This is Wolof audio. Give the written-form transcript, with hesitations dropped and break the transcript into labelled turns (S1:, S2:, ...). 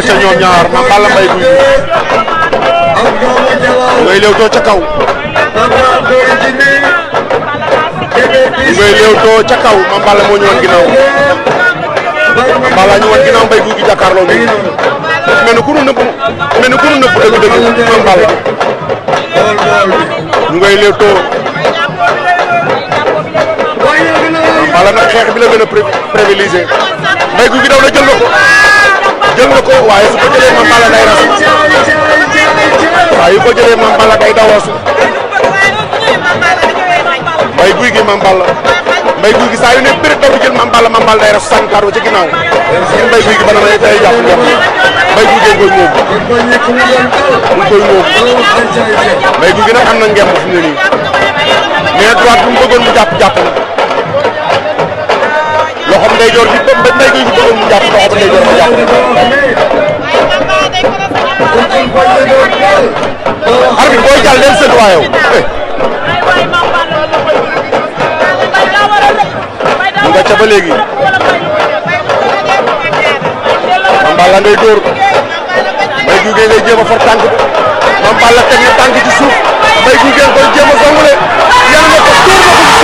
S1: ca ñoom ñaar Mame Balla Mbaye Gouy Gui ngay léewtoo ca kaw ngay léewtoo ca kaw Mame Balla moo ñëwoon ginnaaw Mame Balla ñu woon ginnaaw Mbaye Gouy Gui jàkkaarloo bi mel ni ku nu nëbb dëgg-dëgg Mame Balla ñu ngay léewtoo Mame Balla nag xeex bi la gën a privilégié Mbaye Gouy Gui daw na jël na ko waaye su ko jëlee Mame Balla day rasu waaye yu ko jëlee Mame Balla day daw rasu Mbaye Gouy Gui Mame Balla Mbaye Gouy Gui saa yu ne bëri daw di jël Mame Balla day rasu sànni kàddu ci ginnaaw Mbaye Gouy Gui ba na day jàpp ndox Mbaye Gouy Gui koy moom Mbaye Gouy Gui nag am na ngemb fi mu ne nii mais droite bu mu bëggoon mu jàpp na loxoom ndeyjoor bi ba Mbaye Gouy Gui bëggoon mu jàpp loxoom ndeyjoor ma jàpp arbitre booy jàll leen seen waayow mu nga ca ba léegi Mame Balla ngay dóor Mbaye Gouy Gui ngay jéem a for tànk bi Mame Balla teg na tànk ci suuf Mbaye Gouy Gui koy jéem a songule yàlla na ko dóor na ko